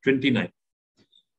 29,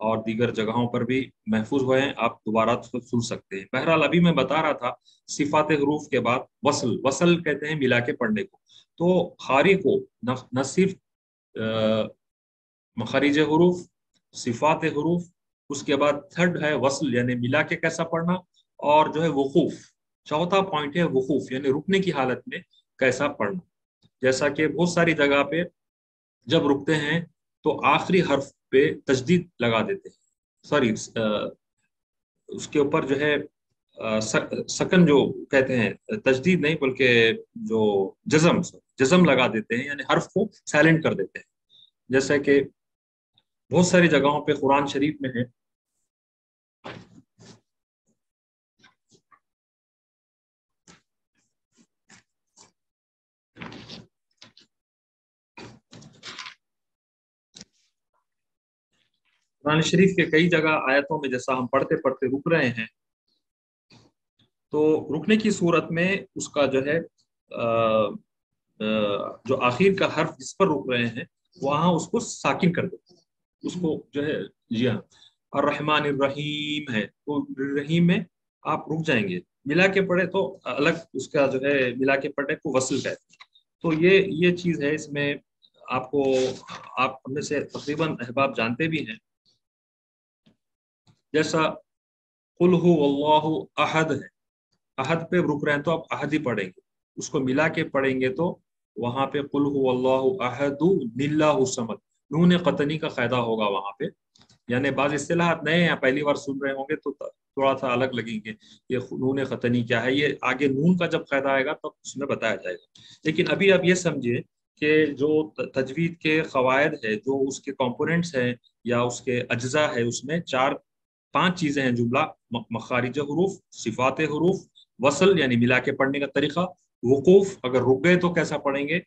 اور دیگر جگہوں پر بھی محفوظ ہوئے ہیں، آپ دوبارہ سن سکتے ہیں۔ بہرحال ابھی میں بتا رہا تھا صفات حروف کے بعد وصل، وصل کہتے ہیں ملا کے پڑھنے کو۔ تو قاری کو نہ صرف مخارج حروف، صفات حروف، اس کے بعد تھرڈ ہے وصل یعنی ملا کے کیسا پڑھنا، اور جو ہے وقوف، چوتھا پوائنٹ ہے وقوف یعنی رکنے کی حالت میں کیسا پڑھنا۔ جیسا کہ بہت ساری جگہ پہ جب رکتے ہیں تو آخری حرف پہ تشدید لگا دیتے ہیں، سوری اس کے اوپر جو ہے سکن جو کہتے ہیں، تشدید نہیں بلکہ جو جزم، جزم لگا دیتے ہیں، یعنی حرف کو سائلنٹ کر دیتے ہیں، جیسا کہ بہت ساری جگہوں پہ قرآن شریف میں ہے۔ قرآن شریف کے کئی جگہ آیتوں میں جیسا ہم پڑھتے پڑھتے رک رہے ہیں، تو رکنے کی صورت میں اس کا جو ہے جو آخر کا حرف جس پر رک رہے ہیں وہاں اس کو ساکن کر دیتے ہیں، اس کو جو ہے، جی ہاں، الرحمن الرحیم ہے تو رحیم میں آپ رک جائیں گے، ملا کے پڑھے تو الگ اس کا جو ہے ملا کے پڑھنے کو وصل کہتے ہیں۔ تو یہ چیز ہے اس میں، آپ کو، آپ ہم میں سے تقریباً احباب جانتے بھی ہیں، جیسا قل هو اللہ احد ہے، احد پہ رک رہے ہیں تو آپ احد ہی پڑھیں گے، اس کو ملا کے پڑھیں گے تو وہاں پہ قل هو اللہ احد للہ الصمد، نون قطنی کا قاعدہ ہوگا وہاں پہ۔ یعنی بعض اصطلاحات نئے ہیں، پہلی بار سن رہے ہوں گے تو تھوڑا سا الگ لگیں گے، یہ نون قطنی کیا ہے، یہ آگے نون کا جب قاعدہ آئے گا تب اس میں بتایا جائے گا۔ لیکن ابھی آپ یہ سمجھے کہ جو تجوید کے قواعد ہے، جو اس کے کمپوننٹس ہیں یا اس کے اجزاء ہے، اس میں چار پانچ چیزیں ہیں جملہ: مخارج حروف، صفات حروف، وصل یعنی ملا کے پڑھنے کا طریقہ، وقوف اگر رک گئے تو کیسا پڑھیں گے،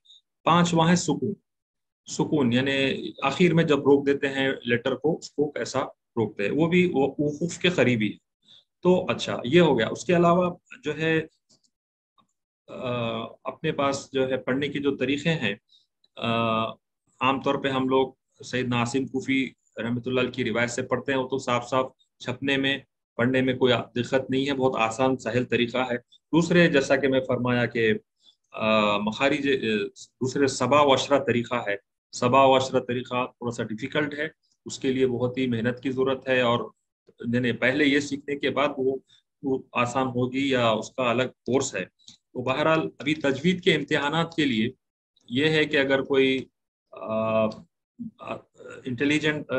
پانچواں ہے سکون، سکون یعنی آخر میں جب روک دیتے ہیں لیٹر کو، اس کو کیسا روکتے ہیں، وہ بھی وقوف کے قریبی ہے۔ تو اچھا یہ ہو گیا۔ اس کے علاوہ جو ہے اپنے پاس جو ہے پڑھنے کے جو طریقے ہیں، عام طور پہ ہم لوگ سید عاصم کوفی رحمۃ اللہ علیہ کی روایت سے پڑھتے ہیں، وہ تو صاف صاف چھپنے میں پڑھنے میں کوئی دقت نہیں ہے، بہت آسان سہل طریقہ ہے۔ دوسرے جیسا کہ میں فرمایا کہ مخارج، دوسرے سبا و اشرہ طریقہ ہے، سبا و اشرہ طریقہ تھوڑا سا ڈیفیکلٹ ہے، اس کے لیے بہت ہی محنت کی ضرورت ہے، اور یعنی پہلے یہ سیکھنے کے بعد وہ آسان ہوگی یا اس کا الگ کورس ہے۔ تو بہرحال ابھی تجوید کے امتحانات کے لیے یہ ہے کہ اگر کوئی انٹیلیجنٹ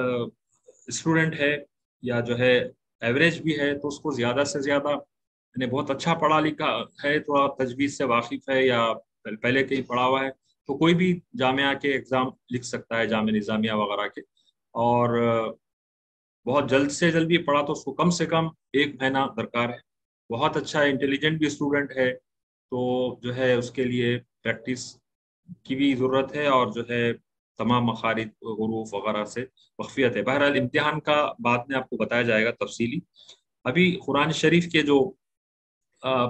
اسٹوڈنٹ ہے یا جو ہے ایوریج بھی ہے، تو اس کو زیادہ سے زیادہ، یعنی بہت اچھا پڑھا لکھا ہے، تھوڑا تجوید سے واقف ہے یا پہلے کہیں پڑھا ہوا ہے، تو کوئی بھی جامعہ کے ایگزام لکھ سکتا ہے، جامعہ نظامیہ وغیرہ کے، اور بہت جلد سے جلد بھی پڑھا تو اس کو کم سے کم 1 مہینہ درکار ہے۔ بہت اچھا انٹیلیجنٹ بھی اسٹوڈنٹ ہے تو جو ہے اس کے لیے پریکٹس کی بھی ضرورت ہے، اور جو ہے تمام مخارج حروف وغیرہ سے وقفیت ہے۔ بہرحال امتحان کا بعد میں آپ کو بتایا جائے گا تفصیلی۔ ابھی قرآن شریف کے جو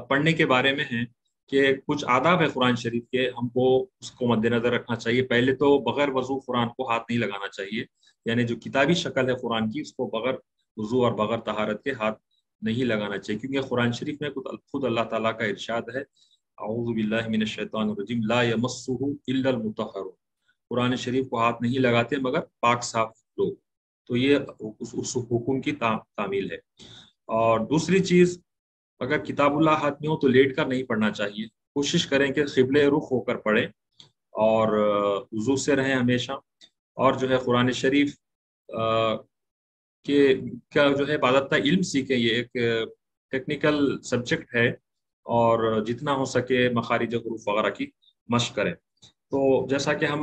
پڑھنے کے بارے میں ہیں کہ کچھ آداب ہے قرآن شریف کے، ہم کو اس کو مد نظر رکھنا چاہیے۔ پہلے تو بغیر وضو قرآن کو ہاتھ نہیں لگانا چاہیے، یعنی جو کتابی شکل ہے قرآن کی، اس کو بغیر وضو اور بغیر طہارت کے ہاتھ نہیں لگانا چاہیے، کیونکہ قرآن شریف میں خود اللہ تعالیٰ کا ارشاد ہے، اعوذ باللہ من الشیطان الرجیم لا یمسہ الا المطہرون، قرآن شریف کو ہاتھ نہیں لگاتے مگر پاک صاف لوگ۔ تو یہ اس حکم کی تعمیل ہے۔ اور دوسری چیز، اگر کتاب اللہ ہاتھ میں ہو تو لیٹ کر نہیں پڑھنا چاہیے، کوشش کریں کہ قبلہ رخ ہو کر پڑھیں، اور وضو سے رہیں ہمیشہ، اور جو ہے قرآن شریف کہ کا جو ہے باضابطہ علم سیکھیں، یہ ایک ٹیکنیکل سبجیکٹ ہے، اور جتنا ہو سکے مخارج حروف وغیرہ کی مشق کریں۔ تو جیسا کہ ہم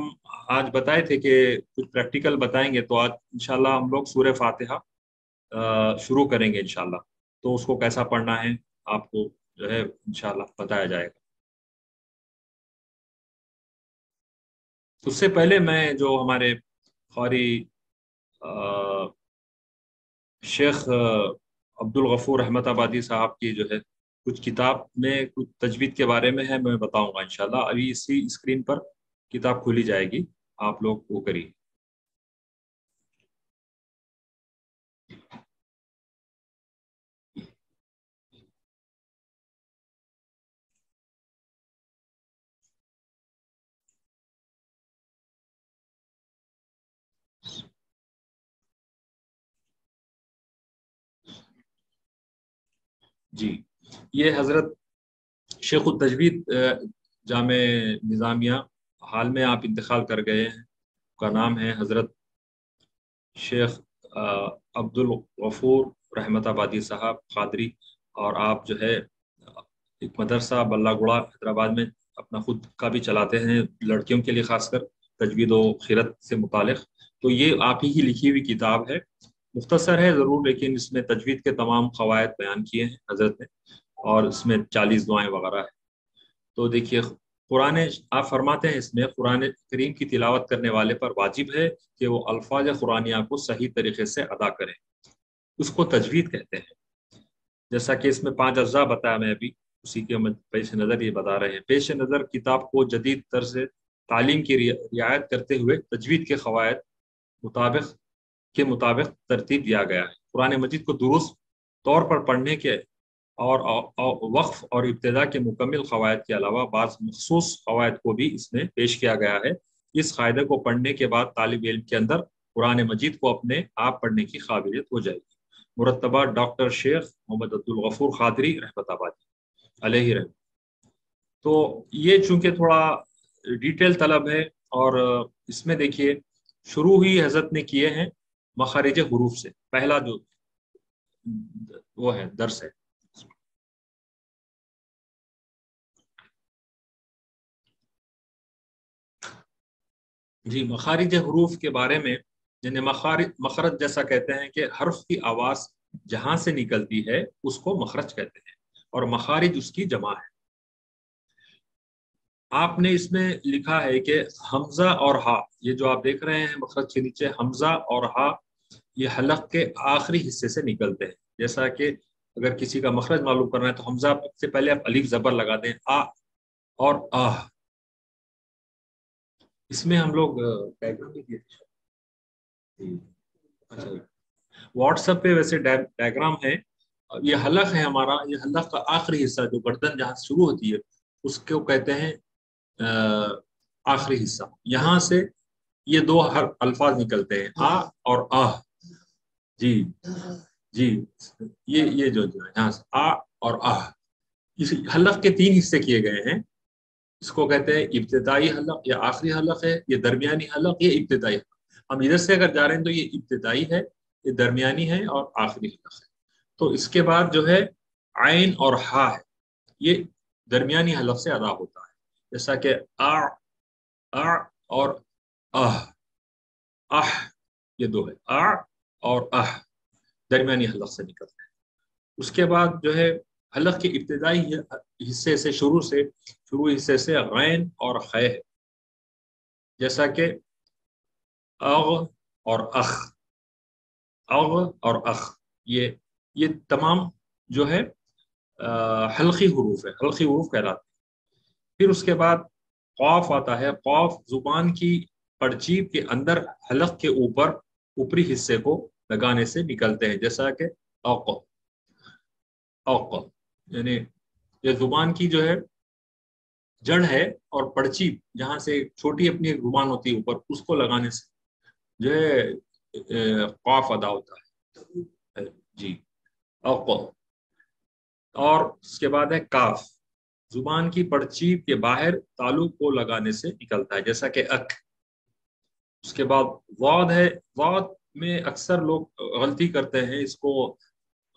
آج بتائے تھے کہ کچھ پریکٹیکل بتائیں گے، تو آج انشاءاللہ ہم لوگ سورہ فاتحہ شروع کریں گے انشاءاللہ، تو اس کو کیسا پڑھنا ہے آپ کو جو ہے انشاءاللہ بتایا جائے گا۔ اس سے پہلے میں جو ہمارے قاری شیخ عبد الغفور احمد آبادی صاحب کی جو ہے کچھ کتاب میں کچھ تجوید کے بارے میں ہے، میں بتاؤں گا انشاءاللہ۔ ابھی اسی اسکرین پر کتاب کھولی جائے گی، آپ لوگ وہ کریے۔ جی، یہ حضرت شیخ التجوید جامع نظامیہ، حال میں آپ انتقال کر گئے ہیں، کا نام ہے حضرت شیخ عبد الغفور رحمت آبادی صاحب قادری، اور آپ جو ہے ایک مدرسہ بلہ گڑا حیدرآباد میں اپنا خود کا بھی چلاتے ہیں، لڑکیوں کے لیے خاص کر تجوید و خیرت سے متعلق۔ تو یہ آپ ہی کی لکھی ہوئی کتاب ہے، مختصر ہے ضرور، لیکن اس میں تجوید کے تمام قواعد بیان کیے ہیں حضرت نے، اور اس میں 40 دعائیں وغیرہ ہے۔ تو دیکھیے، قرآن، آپ فرماتے ہیں اس میں قرآن کریم کی تلاوت کرنے والے پر واجب ہے کہ وہ الفاظ قرآنیہ کو صحیح طریقے سے ادا کرے، اس کو تجوید کہتے ہیں۔ جیسا کہ اس میں 5 اجزاء بتایا، میں ابھی اسی کے پیش نظر یہ بتا رہے ہیں۔ پیش نظر کتاب کو جدید طرز تعلیم کی رعایت کرتے ہوئے تجوید کے قواعد مطابق ترتیب دیا گیا ہے۔ قرآن مجید کو درست طور پر پڑھنے کے اور وقف اور ابتدا کے مکمل قواعد کے علاوہ بعض مخصوص قواعد کو بھی اس میں پیش کیا گیا ہے۔ اس قاعدے کو پڑھنے کے بعد طالب علم کے اندر قرآن مجید کو اپنے آپ پڑھنے کی قابلیت ہو جائے گی۔ مرتبہ ڈاکٹر شیخ محمد عبد الغفور قادری رحمت آبادی علیہ رحمت۔ تو یہ چونکہ تھوڑا ڈیٹیل طلب ہے، اور اس میں دیکھیے شروع ہی حضرت نے کیے ہیں مخارج حروف سے، پہلا جو وہ ہے درس ہے۔ جی، مخارج حروف کے بارے میں، یعنی مخرج جیسا کہتے ہیں کہ حرف کی آواز جہاں سے نکلتی ہے اس کو مخرج کہتے ہیں، اور مخارج اس کی جمع ہے۔ آپ نے اس میں لکھا ہے کہ حمزہ اور ہا، یہ جو آپ دیکھ رہے ہیں مخرج کے نیچے حمزہ اور ہا، یہ حلق کے آخری حصے سے نکلتے ہیں۔ جیسا کہ اگر کسی کا مخرج معلوم کرنا ہے تو حمزہ سے پہلے آپ الف زبر لگا دیں، آ اور آہ۔ اس میں ہم لوگ ڈائیگرام بھی دیے تھے، اچھا واٹس ایپ پہ ویسے ڈائیگرام ہے۔ یہ حلق ہے ہمارا، یہ حلق کا آخری حصہ جو گردن جہاں شروع ہوتی ہے اس کو کہتے ہیں آخری حصہ۔ یہاں سے یہ دو الفاظ نکلتے ہیں، آ اور آہ۔ جی جی، یہ جو ہے یہاں سے آ اور آہ، اس حلق کے 3 حصے کیے گئے ہیں۔ اس کو کہتے ہیں ابتدائی حلق، یا آخری حلق ہے، یہ درمیانی حلق، یہ ابتدائی حلق۔ ہم ادھر سے اگر جا رہے ہیں تو یہ ابتدائی ہے، یہ درمیانی ہے، اور آخری حلق ہے۔ تو اس کے بعد جو ہے عین اور ہا ہے، یہ درمیانی حلق سے ادا ہوتا ہے، جیسا کہ آ اور آہ، آہ، یہ دو ہے، آ اور آہ، درمیانی حلق سے نکلتے ہیں۔ اس کے بعد جو ہے حلق کے ابتدائی حصے سے شروع حصے سے غین اور خے ہے، جیسا کہ اغ اور اخ، اغ اور اخ، یہ تمام جو ہے حلقی حروف ہے، حلقی حروف کہلاتے ہیں۔ پھر اس کے بعد قاف آتا ہے۔ قاف زبان کی پرچیب کے اندر حلق کے اوپری حصے کو لگانے سے نکلتے ہیں، جیسا کہ اوق، اوق، یعنی یہ زبان کی جو ہے جڑ ہے، اور پرچیب جہاں سے چھوٹی اپنی ایک زبان ہوتی ہے اوپر، اس کو لگانے سے جو ہے قاف ادا ہوتا ہے۔ جی، اوق۔ اور اس کے بعد ہے کاف، زبان کی پرچیب کے باہر تالو کو لگانے سے نکلتا ہے، جیسا کہ اک۔ اس کے بعد واد ہے۔ واد میں اکثر لوگ غلطی کرتے ہیں، اس کو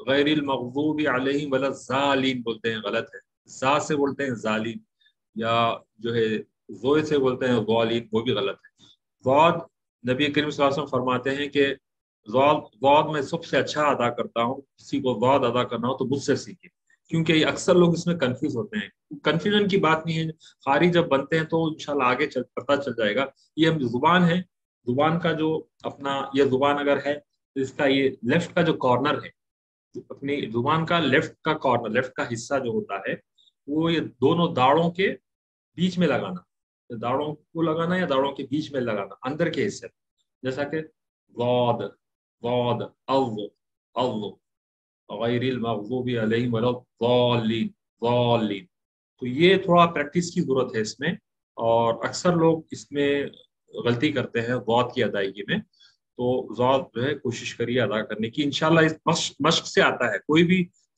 غیر المغضوب علیہم ولا الضالین بولتے ہیں، غلط ہے۔ زا سے بولتے ہیں ظالین، یا جو ہے زوئے سے بولتے ہیں ضالین، وہ بھی غلط ہے۔ واد، نبی کریم صلی اللہ علیہ وسلم فرماتے ہیں کہ واد میں سب سے اچھا ادا کرتا ہوں، کسی کو واد ادا کرنا ہو تو مجھ سے سیکھے، کیونکہ یہ اکثر لوگ اس میں کنفیوز ہوتے ہیں۔ کنفیوژن کی بات نہیں ہے، قاری جب بنتے ہیں تو انشاءاللہ آگے پتہ چل جائے گا۔ یہ ہم زبان ہے، زبان کا جو اپنا یہ زبان اگر ہے تو اس کا یہ لیفٹ کا جو کارنر ہے، اپنی زبان کا لیفٹ کا کارنر، لیفٹ کا حصہ جو ہوتا ہے، وہ یہ دونوں داڑوں کے بیچ میں لگانا، داڑوں کو لگانا یا داڑوں کے بیچ میں لگانا، اندر کے حصے، جیسا کہ ضاد، ضاد، اض، غیر المغضوب علیہم ولا الضالین، ضالین۔ تو یہ تھوڑا پریکٹس کی ضرورت ہے اس میں، اور اکثر لوگ اس میں غلطی کرتے ہیں ضاد کی ادائیگی میں۔ تو ضاد جو ہے کوشش کریے ادا کرنے کی، انشاءاللہ اس مشق سے آتا ہے، کوئی بھی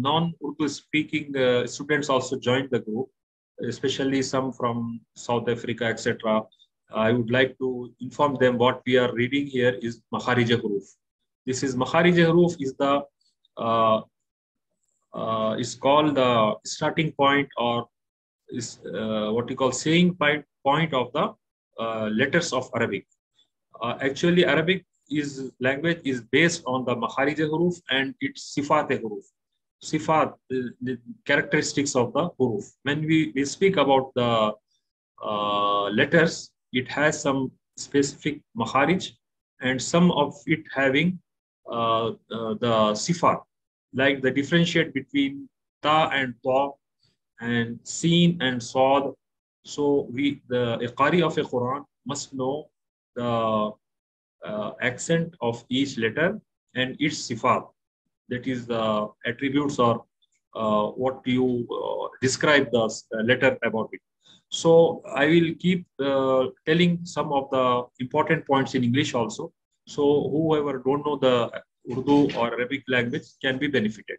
non-Urdu speaking students also joined the group, especially some from South Africa, etc., I would like to inform them what we are reading here is Makharij Huruf. This is Makharij Huruf uh, is called the starting point, or is what you call saying point of the letters of Arabic. Actually, Arabic is language is based on the Makharij huruf and its sifat huruf. Sifat, the characteristics of the huruf. When we speak about the letters, it has some specific Makharij, and some of it having the sifat, like the differentiate between ta and ta, and sin and sad. So the Qari of a Quran must know the accent of each letter and its sifat, that is the attributes or what you describe the letter about it. So I will keep telling some of the important points in English also, so whoever don't know the Urdu or Arabic language can be benefited.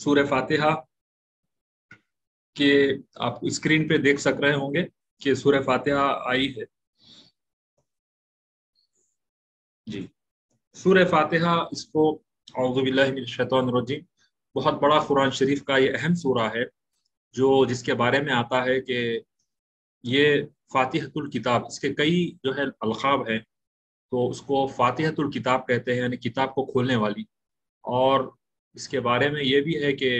سورہ فاتحہ کہ آپ screen پہ دیکھ سک رہے ہوں گے کہ سورہ فاتحہ آئی ہے. جی سورہ فاتحہ، اس کو اعوذ باللہ من الشیطان الرجیم، بہت بڑا قرآن شریف کا یہ اہم سورہ ہے، جس کے بارے میں آتا ہے کہ یہ فاتحۃ الکتاب، اس کے کئی جو ہے القاب ہیں، تو اس کو فاتحۃ الکتاب کہتے ہیں، یعنی کتاب کو کھولنے والی. اور اس کے بارے میں یہ بھی ہے کہ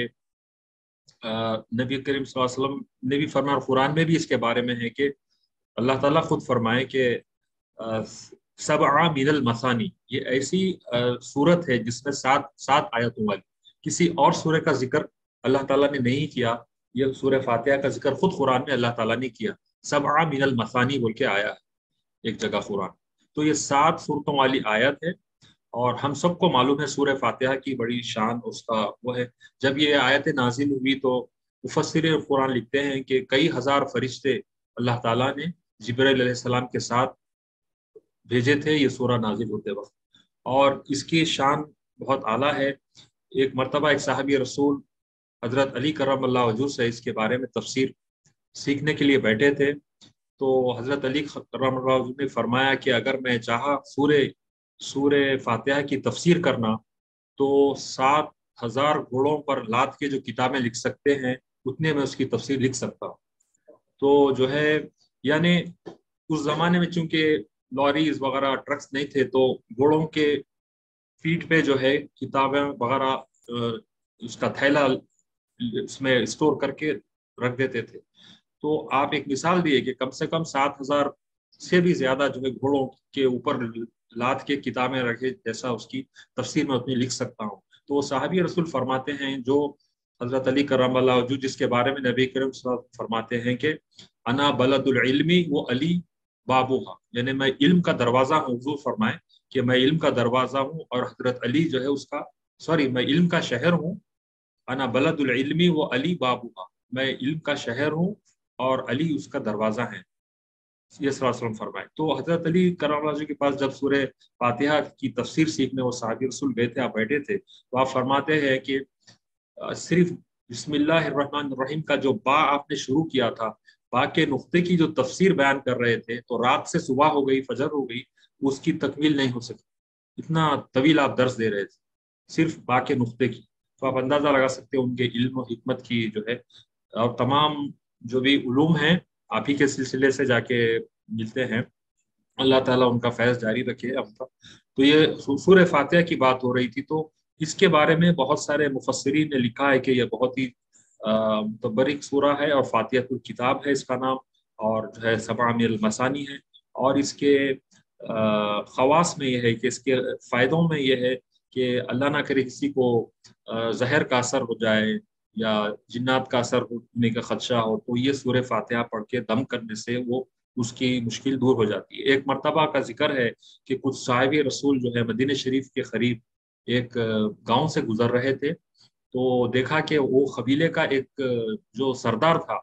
نبی کریم صلی اللہ علیہ وسلم نے بھی فرمایا، اور قرآن میں بھی اس کے بارے میں ہے کہ اللہ تعالیٰ خود فرمائے کہ سبع من المثانی، یہ ایسی صورت ہے جس میں سات آیتوں والی. کسی اور سورہ کا ذکر اللہ تعالیٰ نے نہیں کیا، یہ سورہ فاتحہ کا ذکر خود قرآن میں اللہ تعالیٰ نے کیا. سبع من المثانی بول کے آیا ہے ایک جگہ قرآن. تو یہ 7 صورتوں والی آیت ہے، اور ہم سب کو معلوم ہے سورہ فاتحہ کی بڑی شان اس کا وہ ہے. جب یہ آیت نازل ہوئی تو مفسر قرآن لکھتے ہیں کہ کئی ہزار فرشتے اللہ تعالیٰ نے جبرائیل علیہ السلام کے ساتھ بھیجے تھے یہ سورہ نازل ہوتے وقت، اور اس کی شان بہت اعلیٰ ہے. ایک مرتبہ ایک صحابی رسول حضرت علی کرم اللہ وجہ سے اس کے بارے میں تفسیر سیکھنے کے لیے بیٹھے تھے، تو حضرت علی کرم اللہ وجہ نے فرمایا کہ اگر میں چاہا سورہ فاتحہ کی تفسیر کرنا تو 7,000 گھوڑوں پر لاد کے جو کتابیں لکھ سکتے ہیں اتنے میں اس کی تفسیر لکھ سکتا ہوں. تو جو ہے یعنی اس زمانے میں چونکہ لاریز وغیرہ ٹرکس نہیں تھے، تو گھوڑوں کے فیٹ پہ جو ہے کتابیں وغیرہ اس کا تھیلا اس میں اسٹور کر کے رکھ دیتے تھے. تو آپ ایک مثال دیے کہ کم سے کم 7,000 سے بھی زیادہ جو ہے گھوڑوں کے اوپر لاد کے کتابیں رکھے، جیسا اس کی تفسیر میں اتنی لکھ سکتا ہوں. تو وہ صحابی رسول فرماتے ہیں جو حضرت علی کرم اللہ وجہ، جس کے بارے میں نبی کریم صلی اللہ علیہ وسلم فرماتے ہیں کہ انا بلد العلمی و علی بابوہا، یعنی میں علم کا دروازہ ہوں. حضور فرمائے کہ میں علم کا دروازہ ہوں، اور حضرت علی جو ہے اس کا میں علم کا شہر ہوں. انا بلد العلمی و علی بابوہا، میں علم کا شہر ہوں اور علی اس کا دروازہ ہے، یہ صلی اللہ علیہ وسلم فرمائے. تو حضرت علی کرم اللہ کے پاس جب سورہ فاتحہ کی تفسیر سیکھنے وہ صحابی رسول گئے تھے، آپ بیٹھے تھے، تو آپ فرماتے ہیں کہ صرف بسم اللہ الرحمن الرحیم کا جو با آپ نے شروع کیا تھا، با کے نقطے کی جو تفسیر بیان کر رہے تھے، تو رات سے صبح ہو گئی، فجر ہو گئی، اس کی تکمیل نہیں ہو سکی. اتنا طویل آپ درس دے رہے تھے صرف با کے نقطے کی. تو آپ اندازہ لگا سکتے ہیں ان کے علم و حکمت کی جو ہے. اور تمام جو بھی علوم ہیں آپ ہی کے سلسلے سے جا کے ملتے ہیں. اللہ تعالیٰ ان کا فیض جاری رکھے اب تک. تو یہ سورہ فاتحہ کی بات ہو رہی تھی، تو اس کے بارے میں بہت سارے مفسرین نے لکھا ہے کہ یہ بہت ہی متبرک سورہ ہے، اور فاتحۃ الکتاب ہے اس کا نام، اور جو ہے سبع من المثانی ہے. اور اس کے خواص میں یہ ہے کہ اس کے فائدوں میں یہ ہے کہ اللہ نہ کرے کسی کو زہر کا اثر ہو جائے یا جنات کا اثر ہونے کا خدشہ ہو، تو یہ سورہ فاتحہ پڑھ کے دم کرنے سے وہ اس کی مشکل دور ہو جاتی ہے. ایک مرتبہ کا ذکر ہے کہ کچھ صحابہ رسول جو ہے مدینہ شریف کے قریب ایک گاؤں سے گزر رہے تھے، تو دیکھا کہ وہ قبیلے کا ایک جو سردار تھا،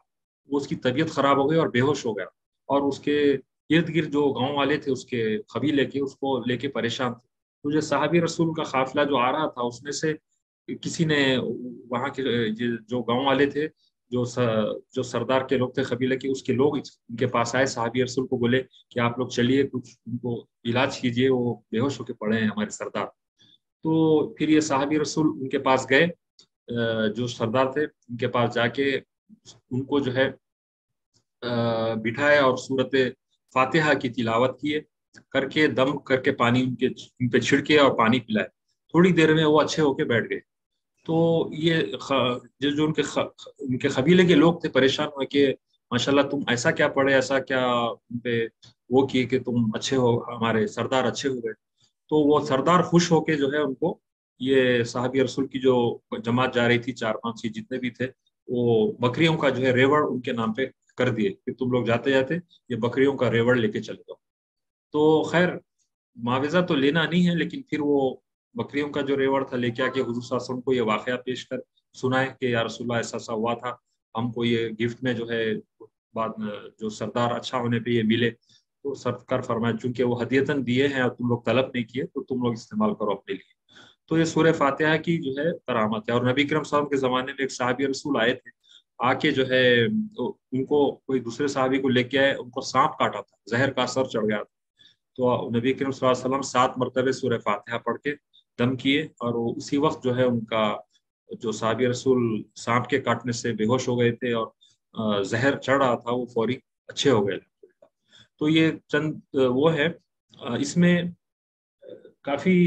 وہ اس کی طبیعت خراب ہو گئی اور بے ہوش ہو گیا، اور اس کے ارد گرد جو گاؤں والے تھے اس کے قبیلے کے، اس کو لے کے پریشان تھے. تو جو صحابی رسول کا قافلہ جو آ رہا تھا، اس میں سے کسی نے وہاں کے جو گاؤں والے تھے، جو سردار کے لوگ تھے قبیلے کے، اس کے لوگ ان کے پاس آئے، صحابی رسول کو بولے کہ آپ لوگ چلیے کچھ ان کو علاج کیجیے، وہ بے ہوش ہو کے پڑے ہیں ہمارے سردار. تو پھر یہ صحابی رسول ان کے پاس گئے، جو سردار تھے ان کے پاس جا کے ان کو جو ہے بٹھایا اور سورت فاتحہ کی تلاوت کیے، کر کے دم کر کے پانی ان پہ چھڑکے اور پانی پلائے. تھوڑی دیر میں وہ اچھے ہو کے بیٹھ گئے. تو یہ جو ان کے قبیلے کے لوگ تھے پریشان ہوئے کہ ماشاءاللہ تم ایسا کیا پڑھے، ایسا کیا ان پہ وہ کیے کہ تم اچھے ہو، ہمارے سردار اچھے ہو گئے. تو وہ سردار خوش ہو کے جو ہے ان کو یہ صحابی رسول کی جو جماعت جا رہی تھی، 4-5 جتنے بھی تھے، وہ بکریوں کا جو ہے ریوڑ ان کے نام پہ کر دیے کہ تم لوگ جاتے جاتے یہ بکریوں کا ریوڑ لے کے چلے جاؤ. تو خیر معاوضہ تو لینا نہیں ہے، لیکن پھر وہ بکریوں کا جو ریوڑ تھا لے کے آ کے حضور صلی اللہ علیہ وسلم کو یہ واقعہ پیش کر سنائے کہ یا رسول اللہ ایسا ایسا ہوا تھا، ہم کو یہ گفٹ میں جو ہے بعد جو سردار اچھا ہونے پہ یہ ملے. تو سرکار فرمائے چونکہ وہ ہدیتاً دیے ہیں اور تم لوگ طلب نہیں کیے، تو تم لوگ استعمال کرو اپنے لیے. تو یہ سورہ فاتحہ کی جو ہے کرامت ہے. اور نبی کرم صلی اللہ علیہ وسلم کے زمانے میں ایک صحابی رسول آئے تھے، آ کے جو ہے ان کو کوئی دوسرے صحابی کو لے کے آئے، ان کو سانپ کاٹا تھا، زہر کا اثر چڑھ گیا تھا. تو نبی کریم صلی اللہ علیہ وسلم 7 مرتبہ سورہ فاتحہ پڑھ کے دم کیے، اور وہ اسی وقت جو ہے ان کا جو صحابی رسول سانپ کے کاٹنے سے بے ہوش ہو گئے تھے اور زہر چڑھ رہا تھا، وہ فوری اچھے ہو گئے. تو یہ چند وہ ہے. اس میں کافی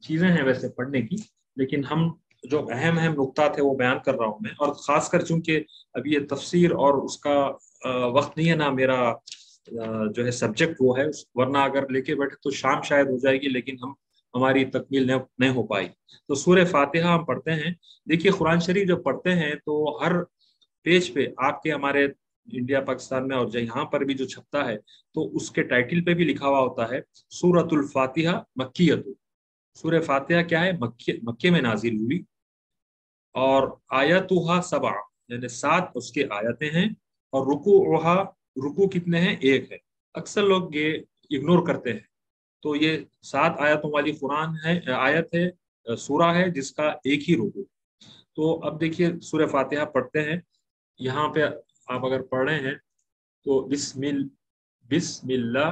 چیزیں ہیں ویسے پڑھنے کی، لیکن ہم جو اہم نقطات ہے وہ بیان کر رہا ہوں میں. اور خاص کر چونکہ ابھی یہ تفسیر اور اس کا وقت نہیں ہے نا، میرا جو ہے سبجیکٹ وہ ہے، ورنہ اگر لے کے بیٹھے تو شام شاید ہو جائے گی، لیکن ہماری تکمیل نہیں ہو پائی. تو سورہ فاتحہ ہم پڑھتے ہیں. دیکھیے قرآن شریف جب پڑھتے ہیں تو ہر پیج پہ آپ کے ہمارے انڈیا پاکستان میں اور یہاں پر بھی جو چھپتا ہے تو اس کے ٹائٹل پہ بھی لکھا ہوا ہوتا ہے سورۃ الفاتحہ مکیۃ. سورہ فاتحہ کیا ہے؟ مکے میں نازل ہوئی. اور آیتھا 7، یعنی 7 اس کے آیتیں ہیں. اور رکوع کتنے ہیں؟ 1 ہے. اکثر لوگ یہ اگنور کرتے ہیں. تو یہ 7 آیتوں والی قرآن ہے، آیت ہے، سورہ ہے جس کا ایک ہی رکوع. تو اب دیکھیے سورہ فاتحہ پڑھتے ہیں. یہاں پہ آپ اگر پڑھ رہے ہیں تو بسم اللہ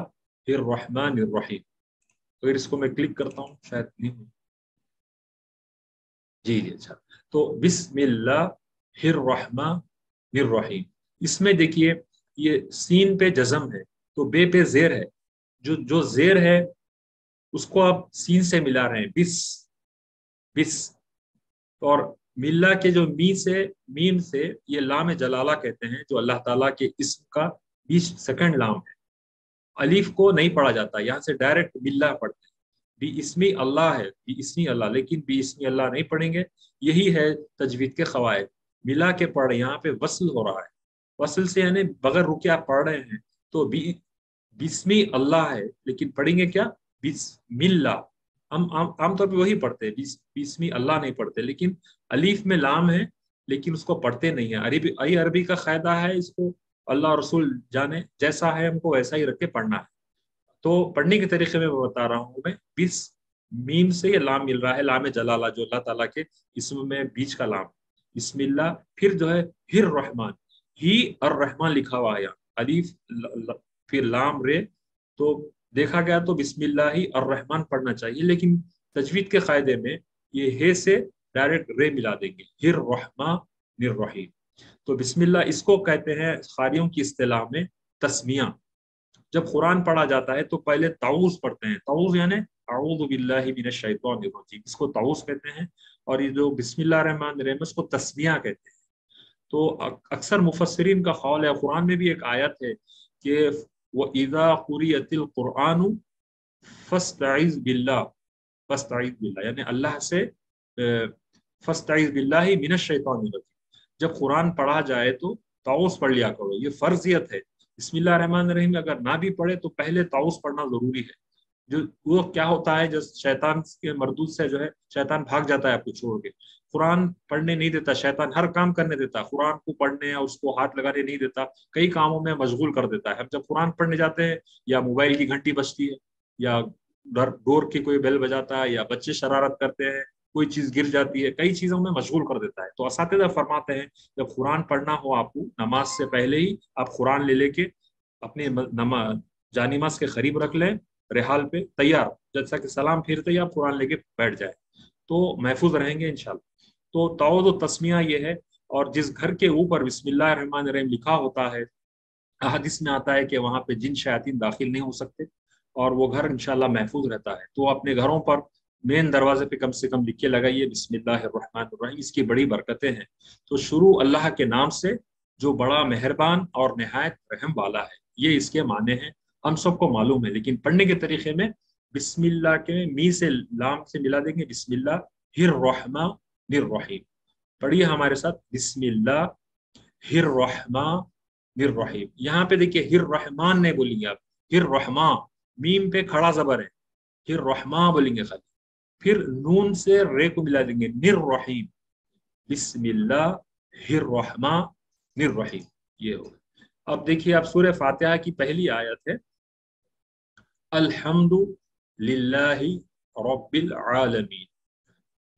الرحمن الرحیم. اگر اس کو میں کلک کرتا ہوں شاید نہیں، جی اچھا. تو بسم اللہ الرحمن الرحیم. اس میں دیکھیے یہ سین پہ جزم ہے تو بے پہ زیر ہے. جو زیر ہے اس کو آپ سین سے ملا رہے ہیں، بس. اور ملا کے جو میم سے یہ لام جلالہ کہتے ہیں، جو اللہ تعالیٰ کے اسم کا 20 سیکنڈ لام ہے. الف کو نہیں پڑھا جاتا، یہاں سے ڈائریکٹ ملا پڑھتے ہیں. بھی اسمی اللہ ہے، بھی اسمی اللہ، لیکن بھی اسمی اللہ نہیں پڑھیں گے. یہی ہے تجوید کے قواعد. ملا کے پڑھ، یہاں پہ وصل ہو رہا ہے. وصل سے یعنی بغیر رکے آپ پڑھ رہے ہیں تو بسمی اللہ ہے، لیکن پڑھیں گے کیا؟ بسم اللہ. ہم عام طور پہ وہی پڑھتے ہیں، بسمی اللہ نہیں پڑھتے. لیکن الف میں لام ہے لیکن اس کو پڑھتے نہیں ہیں. عربی کا قاعدہ ہے، اس کو اللہ رسول جانے، جیسا ہے ہم کو ویسا ہی رکھ کے پڑھنا ہے. تو پڑھنے کے طریقے میں بتا رہا ہوں میں. بس میم سے یہ لام مل رہا ہے، لام جلالہ، جو اللہ تعالیٰ کے اسم میں بیچ کا لام. بسم اللہ. پھر جو ہے ہر رحمان، ہی الرحمان لکھا ہوا ہے، الف پھر لام رے. تو دیکھا گیا تو بسم اللہ ہی الرحمان پڑھنا چاہیے، لیکن تجوید کے قاعدے میں یہ ہے سے ڈائریکٹ رے ملا دیں گے، ہر رحمان الرحیم. تو بسم اللہ اس کو کہتے ہیں قاریوں کی اصطلاح میں تسمیہ. جب قرآن پڑھا جاتا ہے تو پہلے تعوذ پڑھتے ہیں. تعوذ یعنی اعوذ باللہ من الشیطان الرجیم، اس کو تعوذ کہتے ہیں. اور یہ جو بسم اللہ الرحمن الرحیم اس کو تسمیہ کہتے ہیں. تو اکثر مفسرین کا قول ہے، قرآن میں بھی ایک آیت ہے کہ وَإِذَا قُرِئَتِ الْقُرْآنُ فَاسْتَعِذْ بِاللَّهِ، یعنی اللہ سے فَاسْتَعِذْ بِاللَّهِ مِنَ الشَّيْطَانِ الرَّجِيمِ. جب قرآن پڑھا جائے تو تعوذ پڑھ لیا کرو، یہ فرضیت ہے. بسم اللہ الرحمن الرحیم اگر نہ بھی پڑھے تو پہلے تعوذ پڑھنا ضروری ہے. جو وہ کیا ہوتا ہے، جب شیطان کے مردود سے جو ہے شیطان بھاگ جاتا ہے آپ کو چھوڑ کے. قرآن پڑھنے نہیں دیتا شیطان، ہر کام کرنے دیتا. قرآن کو پڑھنے یا اس کو ہاتھ لگانے نہیں دیتا، کئی کاموں میں مشغول کر دیتا ہے. ہم جب قرآن پڑھنے جاتے ہیں یا موبائل کی گھنٹی بجتی ہے یا ڈور کی کوئی بیل بجاتا ہے یا بچے شرارت کرتے ہیں، کوئی چیز گر جاتی ہے، کئی چیزوں میں مشغول کر دیتا ہے. تو اساتذہ فرماتے ہیں جب قرآن پڑھنا ہو آپ کو، نماز سے پہلے ہی آپ قرآن لے کے اپنے جانماز کے قریب رکھ لیں، رحال پہ تیار، جیسا کہ سلام پھرتے ہی آپ قرآن لے کے بیٹھ جائیں تو محفوظ رہیں گے انشاءاللہ. تو تعوذ و تسمیہ یہ ہے. اور جس گھر کے اوپر بسم اللہ الرحمن الرحیم لکھا ہوتا ہے، حدیث میں آتا ہے کہ وہاں پہ جن شیاطین داخل نہیں ہو سکتے اور وہ گھر انشاءاللہ محفوظ رہتا ہے. تو اپنے گھروں پر مین دروازے پہ کم سے کم لکھ کے لگائیے بسم اللہ الرحمن الرحیم. اس کی بڑی برکتیں ہیں. تو شروع اللہ کے نام سے جو بڑا مہربان اور نہایت رحم والا ہے، یہ اس کے معنی ہیں، ہم سب کو معلوم ہے. لیکن پڑھنے کے طریقے میں بسم اللہ کے می سے لام سے ملا دیں گے، بسم اللہ الرحمن الرحیم. پڑھیے ہمارے ساتھ، بسم اللہ الرحمن الرحیم. یہاں پہ دیکھیے الرحمن نہیں بولیں گے آپ، الرحمن میم پہ کھڑا زبر ہے، الرحمن بولیں گے خالی. پھر نون سے رے کو ملا دیں گے، الرحیم. بسم اللہ الرحمن الرحیم. یہ ہوگا. اب دیکھیے آپ سورہ فاتحہ کی پہلی آیت ہے الحمد للہ رب العالمین.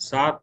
7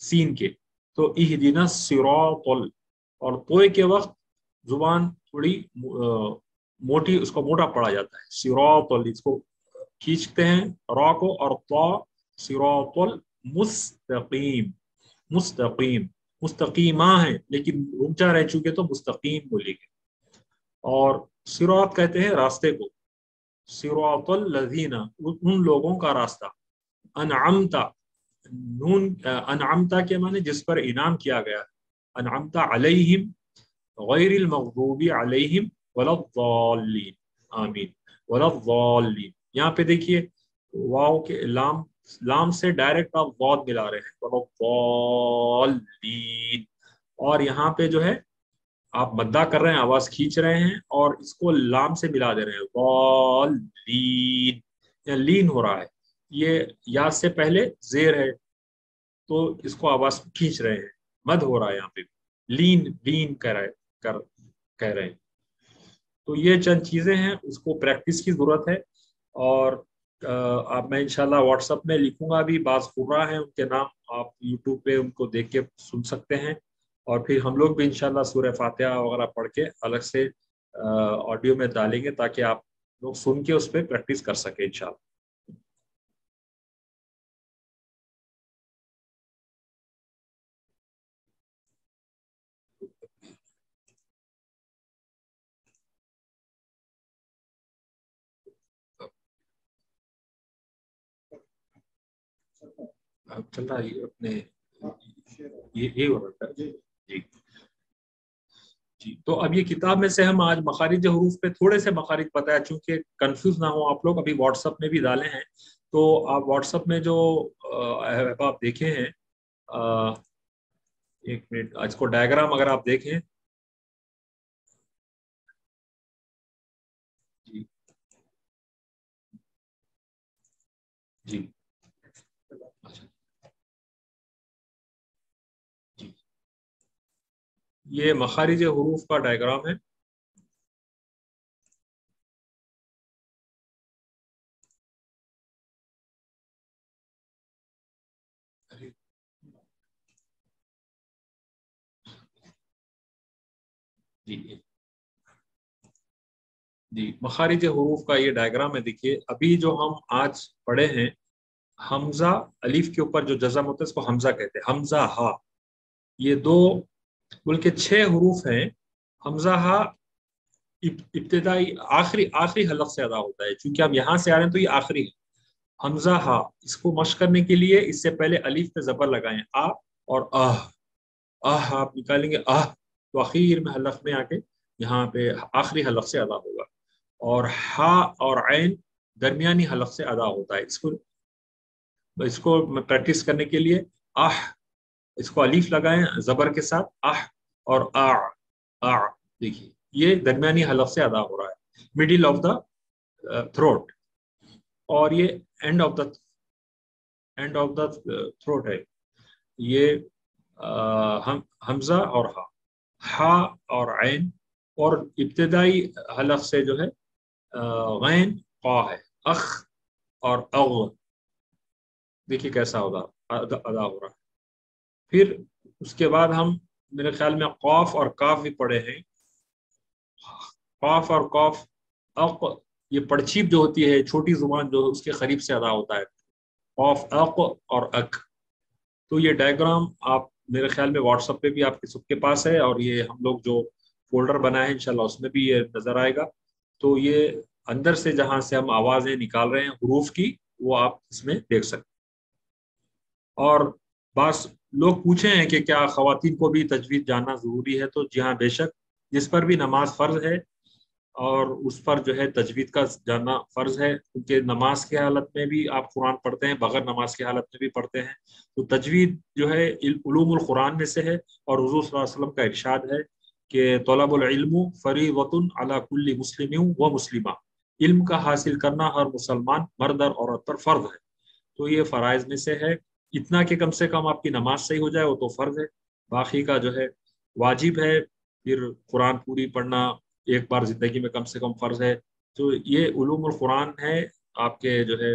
سین کے. تو اہدنا صراط اور توئے کے وقت زبان تھوڑی موٹی، اس کو موٹا پڑا جاتا ہے. صراط اس کو کھینچتے ہیں را کو، اور طا صراط المستقیم. مستقیم مستقیمہ ہے لیکن اونچا رہ چکے تو مستقیم بولے گے. اور صراط کہتے ہیں راستے کو. صراط الذین ان لوگوں کا راستہ. انعمتا نون انعمتا کے معنی جس پر انعام کیا گیا. انعمتا علیہم غیر المغضوب علیہم ولا الضالین. آمین. ولا الضالین. یہاں پہ دیکھیے واو کے لام سے ڈائریکٹ آپ ضاد ملا رہے ہیں. ولا الضالین. اور یہاں پہ جو ہے آپ مدہ کر رہے ہیں، آواز کھینچ رہے ہیں اور اس کو لام سے ملا دے رہے ہیں. ضالین لین ہو رہا ہے. یہ یا سے پہلے زیر ہے تو اس کو آواز کھینچ رہے ہیں، مد ہو رہا ہے یہاں پہ. لین لین کہہ رہے ہیں. تو یہ چند چیزیں ہیں، اس کو پریکٹس کی ضرورت ہے. اور اب میں انشاءاللہ واٹس ایپ میں لکھوں گا. ابھی بعض قراء ہیں ان کے نام، آپ یوٹیوب پہ ان کو دیکھ کے سن سکتے ہیں. اور پھر ہم لوگ بھی انشاءاللہ سورہ فاتحہ وغیرہ پڑھ کے الگ سے آڈیو میں ڈالیں گے تاکہ آپ لوگ سن کے اس پہ پریکٹس کر سکیں انشاءاللہ. چل رہا ہے اپنے یہ ہو رہا ہے. جی جی. تو اب یہ کتاب میں سے ہم آج مخارج حروف پہ تھوڑے سے مخارج بتایا، چونکہ کنفیوز نہ ہو آپ لوگ. ابھی واٹس ایپ میں بھی ڈالے ہیں تو آپ واٹس ایپ میں جو آپ دیکھے ہیں، ایک منٹ اس کو ڈائیگرام اگر آپ دیکھیں. جی جی اچھا جی. یہ مخارج حروف کا ڈائیگرام ہے. جی جی. مخارج حروف کا یہ ڈائیگرام ہے. دیکھیے ابھی جو ہم آج پڑھے ہیں، حمزہ الف کے اوپر جو جزم ہوتا ہے اس کو حمزہ کہتے ہیں. حمزہ ہا، یہ دو بلکہ 6 حروف ہیں. حمزہ ہا ابتدائی آخری حلق سے ادا ہوتا ہے. چونکہ اب یہاں سے آ رہے ہیں تو یہ آخری ہے. حمزہ ہا اس کو مشق کرنے کے لیے اس سے پہلے الف پہ زبر لگائیں آ اور آہ. آہ آپ نکالیں گے آہ تو اخیر میں حلق میں آ کے یہاں پہ آخری حلق سے ادا ہوگا. اور ہا اور عین درمیانی حلق سے ادا ہوتا ہے. اس کو پریکٹس کرنے کے لیے آہ اس کو الف لگائیں زبر کے ساتھ آہ، اور آ آ دیکھیے یہ درمیانی حلق سے ادا ہو رہا ہے، مڈل آف دا تھروٹ. اور یہ اینڈ آف دا تھروٹ ہے. یہ حمزہ اور ہا اور عین. اور ابتدائی حلق سے جو ہے غین قا ہے. اخ اور اغ دیکھیے کیسا ادا ہو رہا ہے. پھر اس کے بعد ہم میرے خیال میں قاف اور کاف بھی پڑھے ہیں. قاف اور قاف اق، یہ پڑچیب جو ہوتی ہے چھوٹی زبان جو اس کے قریب سے ادا ہوتا ہے. قاف اق اور اک. تو یہ ڈائیگرام آپ میرے خیال میں واٹس ایپ پہ بھی آپ کے سب کے پاس ہے، اور یہ ہم لوگ جو فولڈر بنائے ہیں انشاءاللہ اس میں بھی یہ نظر آئے گا. تو یہ اندر سے جہاں سے ہم آوازیں نکال رہے ہیں حروف کی، وہ آپ اس میں دیکھ سکتے ہیں. اور بعض لوگ پوچھے ہیں کہ کیا خواتین کو بھی تجوید جاننا ضروری ہے؟ تو جی ہاں بے شک. جس پر بھی نماز فرض ہے اور اس پر جو ہے تجوید کا جاننا فرض ہے، کیونکہ نماز کی حالت میں بھی آپ قرآن پڑھتے ہیں، بغیر نماز کی حالت میں بھی پڑھتے ہیں. تو تجوید جو ہے علوم القرآن میں سے ہے. اور حضور صلی اللہ علیہ وسلم کا ارشاد ہے کہ طلب العلم فریضۃ علی کل مسلم و مسلمہ. علم کا حاصل کرنا ہر مسلمان مرد اور عورت پر فرض ہے. تو یہ فرائض میں سے ہے. اتنا کہ کم سے کم آپ کی نماز صحیح ہو جائے وہ تو فرض ہے. باقی کا جو ہے واجب ہے. پھر قرآن پوری پڑھنا ایک بار زندگی میں کم سے کم فرض ہے. تو یہ علوم القرآن ہے آپ کے جو ہے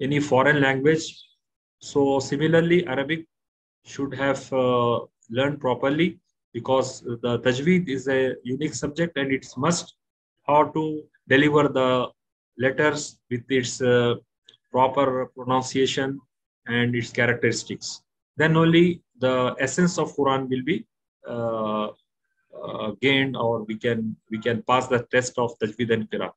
any foreign language. So similarly, Arabic should have learned properly because the tajweed is a unique subject and it's must how to deliver the letters with its proper pronunciation and its characteristics. Then only the essence of Quran will be uh, gained, or we can pass the test of tajweed and qiraat.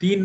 3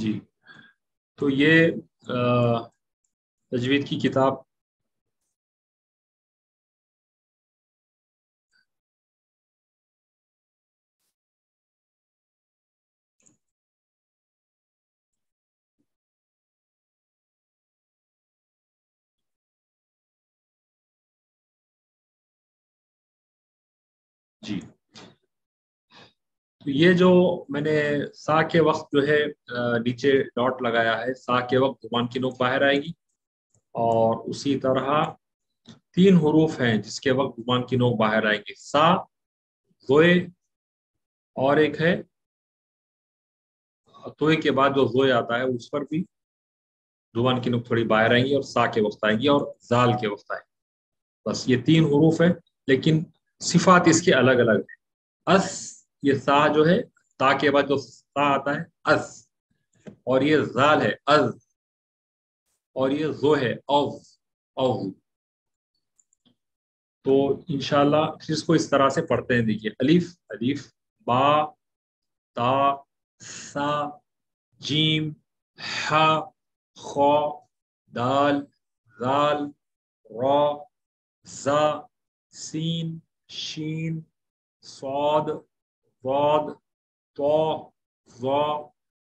جی، تو یہ تجوید کی کتاب جی، تو یہ جو میں نے سا کے وقت جو ہے نیچے ڈاٹ لگایا ہے، سا کے وقت زبان کی نوک باہر آئے گی، اور اسی طرح 3 حروف ہیں جس کے وقت زبان کی نوک باہر آئے گی، سا، زوئے، اور ایک ہے توئے کے بعد جو زوئے آتا ہے اس پر بھی زبان کی نوک تھوڑی باہر آئیں گی، اور سا کے وقت آئے گی، اور زال کے وقت آئے گی۔ بس یہ 3 حروف ہیں، لیکن صفات اس کے الگ الگ ہیں۔ اس، یہ سا جو ہے، تا کے بعد جو سا آتا ہے اس، اور یہ زال ہے از، اور یہ زو ہے اوز، اوز۔ تو انشاءاللہ اس کو اس طرح سے پڑھتے ہیں، دیکھیے، الف، الف، با، تا، سا، جیم، ہا، خا، دال، زال، را، زا، سین، شین، صاد، ضاد، طا، ظا،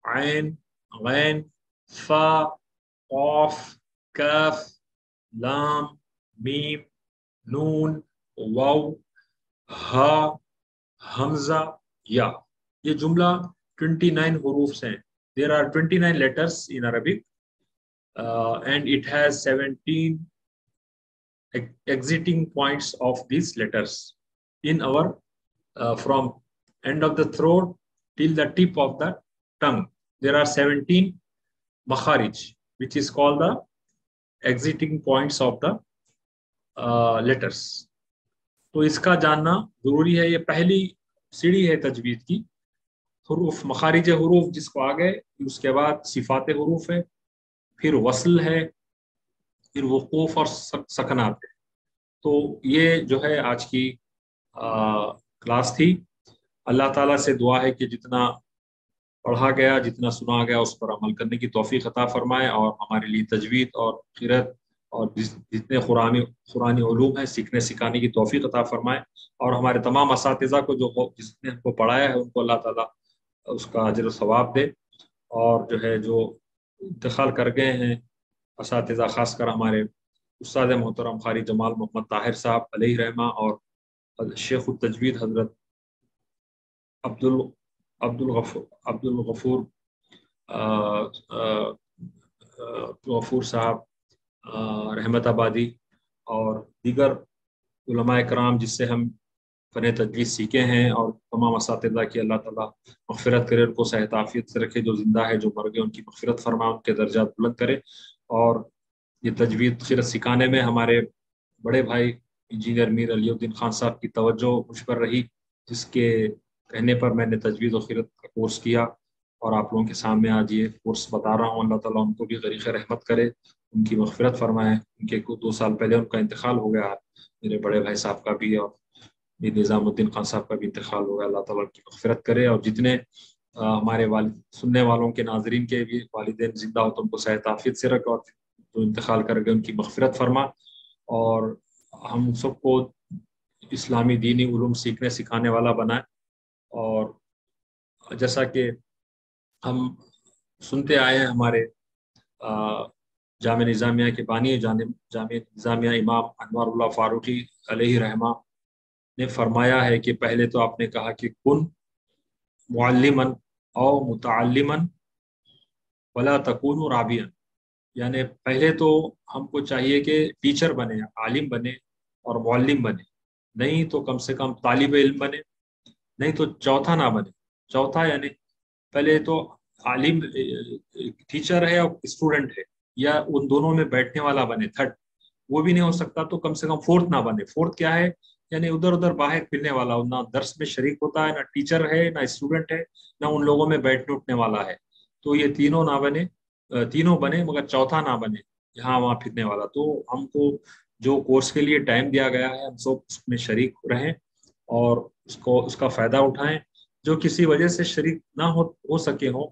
عین، غین، فا، قاف، کاف، لام، میم، نون، واو، ہا، حمزہ، یا۔ یہ جملہ 29 حروف ہیں۔ There are 29 letters in Arabic, and it has 17 exiting points of these letters in our from end of the throat till the tip of the tongue. There are 17 makharij, which is called the exiting points of the letters. تو اس کا جاننا ضروری ہے۔ یہ پہلی سیڑھی ہے تجوید کی، حروف، مخارج حروف جس کو آگے، اس کے بعد صفات حروف ہے، پھر وصل ہے، پھر وقوف اور سکنات ہے۔ تو یہ جو ہے آج کی کلاس تھی۔ اللہ تعالیٰ سے دعا ہے کہ جتنا پڑھا گیا، جتنا سنا گیا، اس پر عمل کرنے کی توفیق عطا فرمائے، اور ہمارے لیے تجوید اور قرأت اور جتنے قرآنی علوم ہیں سیکھنے سکھانے کی توفیق عطا فرمائے، اور ہمارے تمام اساتذہ کو جس نے ہم کو پڑھایا ہے ان کو اللہ تعالیٰ اس کا اجر و ثواب دے، اور جو ہے جو انتقال کر گئے ہیں اساتذہ، خاص کر ہمارے استاد محترم قاری جمال محمد طاہر صاحب علیہ رحمہ، اور شیخ التجوید حضرت عبد الغفور غفور صاحب رحمت آبادی، اور دیگر علماء کرام جس سے ہم فن تجوید سیکھے ہیں، اور تمام اساتذہ کی اللہ تعالیٰ مغفرت کرے، ان کو صحت عافیت سے رکھے، جو زندہ ہے، جو مر گئے ان کی مغفرت فرمائے، ان کے درجات بلند کرے۔ اور یہ تجوید قرأت سکھانے میں ہمارے بڑے بھائی انجینئر میر علی الدین خان صاحب کی توجہ مجھ پر رہی، جس کے کہنے پر میں نے تجوید و قرأت کا کورس کیا، اور آپ لوگوں کے سامنے آج یہ کورس بتا رہا ہوں۔ اللہ تعالیٰ ان کو بھی غریق رحمت کرے، ان کی مغفرت فرمائے۔ ان کے 2 سال پہلے ان کا انتقال ہو گیا، میرے بڑے بھائی صاحب کا بھی، اور میر نظام الدین خان صاحب کا بھی انتقال ہو گیا۔ اللہ تعالیٰ ان کی مغفرت کرے، اور جتنے ہمارے سننے والوں کے، ناظرین کے بھی والدین زندہ ہو تو ان کو صحت عافیت سے رکھ، اور جو انتقال کر گئے ان کی مغفرت فرما، اور ہم سب کو اسلامی دینی علوم سیکھنے سکھانے والا بنائے۔ اور جیسا کہ ہم سنتے آئے ہیں، ہمارے جامعہ نظامیہ کے بانی جامعہ نظامیہ امام انوار اللہ فاروقی علیہ رحمہ نے فرمایا ہے کہ پہلے تو آپ نے کہا کہ کن معلمن او متعلمن ولا تکون رابعا، یعنی پہلے تو ہم کو چاہیے کہ ٹیچر بنے، عالم بنے اور معلم بنے، نہیں تو کم سے کم طالب علم بنے، نہیں تو چوتھا نہ بنے۔ چوتھا یعنی پہلے تو عالم ٹیچر ہے اور اسٹوڈنٹ ہے، یا ان دونوں میں بیٹھنے والا بنے، تھرڈ وہ بھی نہیں ہو سکتا تو کم سے کم فورتھ نہ بنے۔ فورتھ کیا ہے؟ یعنی ادھر ادھر باہر پھرنے والا، نہ درس میں شریک ہوتا ہے، نہ ٹیچر ہے، نہ اسٹوڈنٹ ہے، نہ ان لوگوں میں بیٹھنے اٹھنے والا ہے۔ تو یہ تینوں نہ بنے، تینوں بنے مگر چوتھا نہ بنے، یہاں وہاں پھرنے والا۔ تو ہم کو جو کورس کے لیے ٹائم دیا گیا ہے، ہم سب اس میں شریک رہیں اور اس کا فائدہ اٹھائیں۔ جو کسی وجہ سے شریک نہ ہو سکے ہوں